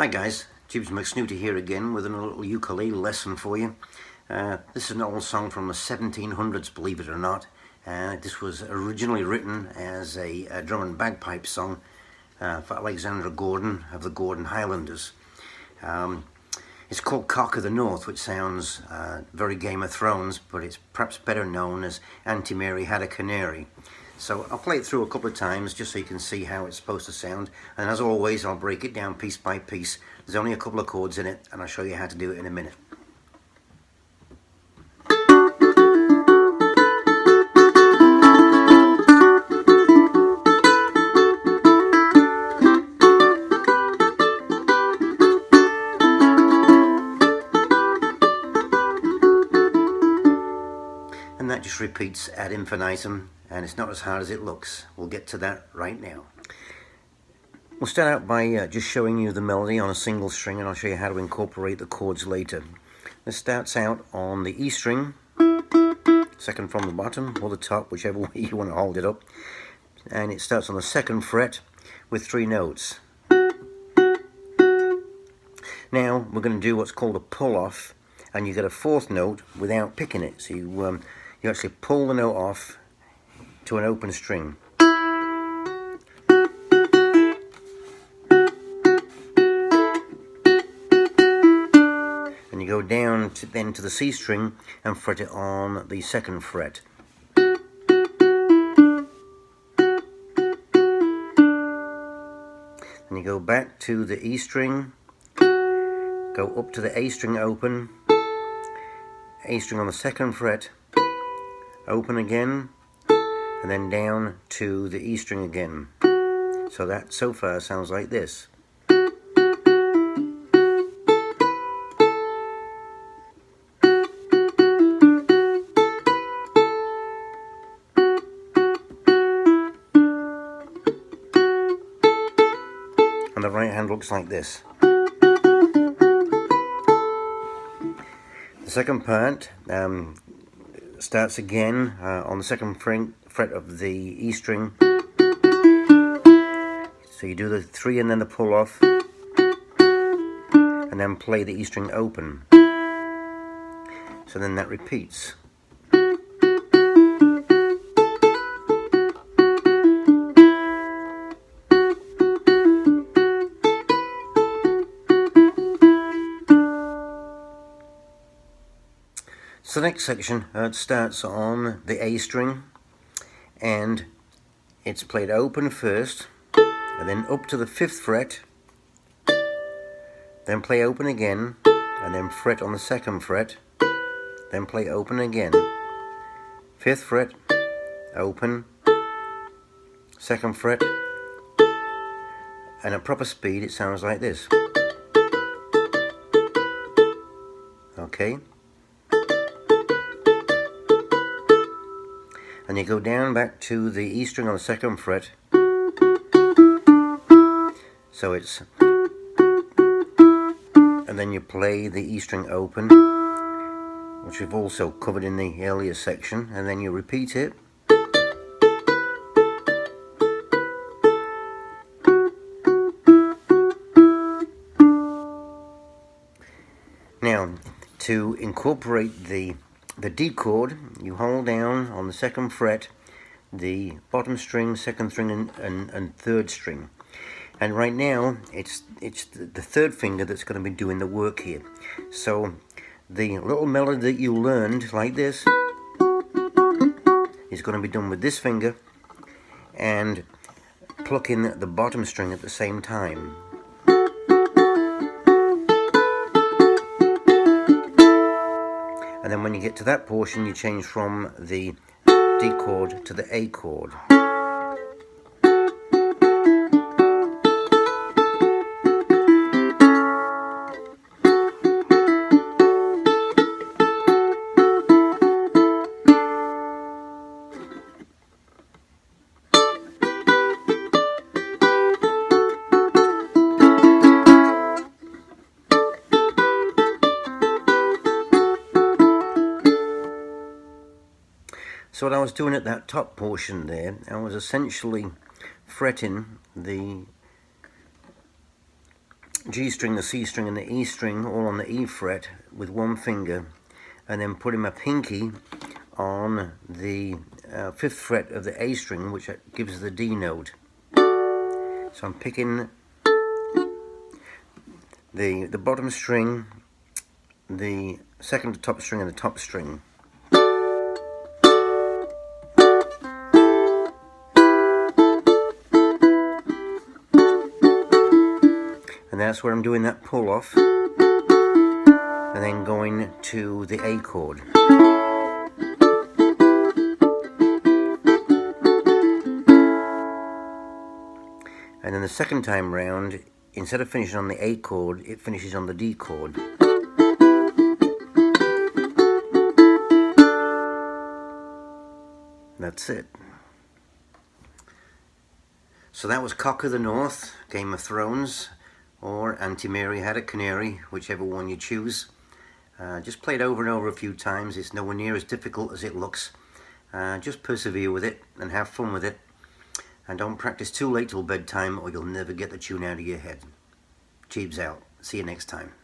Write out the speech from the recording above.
Hi guys, Jeebs McSnooty here again with another little ukulele lesson for you. This is an old song from the 1700s, believe it or not. This was originally written as a drum and bagpipe song for Alexander Gordon of the Gordon Highlanders. It's called Cock of the North, which sounds very Game of Thrones, but it's perhaps better known as Auntie Mary Had a Canary. So I'll play it through a couple of times just so you can see how it's supposed to sound. And as always, I'll break it down piece by piece. There's only a couple of chords in it, and I'll show you how to do it in a minute. And that just repeats ad infinitum, and it's not as hard as it looks. We'll get to that right now. We'll start out by just showing you the melody on a single string, and I'll show you how to incorporate the chords later. This starts out on the E string, second from the bottom or the top, whichever way you want to hold it up, and it starts on the second fret with 3 notes. Now we're going to do what's called a pull off, and you get a 4th note without picking it. So you actually pull the note off to an open string. And you go down then to the C string and fret it on the 2nd fret. Then you go back to the E string, go up to the A string open, A string on the 2nd fret, open again, and then down to the E string again. So that so far sounds like this. And the right hand looks like this. The second part starts again on the 2nd fret of the E string. So you do the 3 and then the pull off, and then play the E string open. So then that repeats. So the next section starts on the A string, and it's played open first, and then up to the 5th fret, then play open again, and then fret on the 2nd fret, then play open again, 5th fret, open, 2nd fret, and at proper speed it sounds like this. Okay? And you go down back to the E string on the 2nd fret, so it's, and then you play the E string open, which we've also covered in the earlier section, and then you repeat it. Now, to incorporate the D chord, you hold down on the 2nd fret the bottom string, 2nd string, and 3rd string. And right now it's the 3rd finger that's going to be doing the work here. So the little melody that you learned like this is going to be done with this finger and plucking the bottom string at the same time. And then when you get to that portion, you change from the D chord to the A chord. So what I was doing at that top portion there, I was essentially fretting the G string, the C string and the E string all on the E fret with one finger, and then putting my pinky on the 5th fret of the A string, which gives the D note. So I'm picking the bottom string, the second to top string and the top string. And that's where I'm doing that pull off, and then going to the A chord. And then the second time round, instead of finishing on the A chord, it finishes on the D chord. That's it. So that was Cock of the North, Game of Thrones, or Auntie Mary Had a Canary, whichever one you choose. Just play it over and over a few times. It's nowhere near as difficult as it looks. Just persevere with it and have fun with it. And don't practice too late till bedtime, or you'll never get the tune out of your head. Jeebs out. See you next time.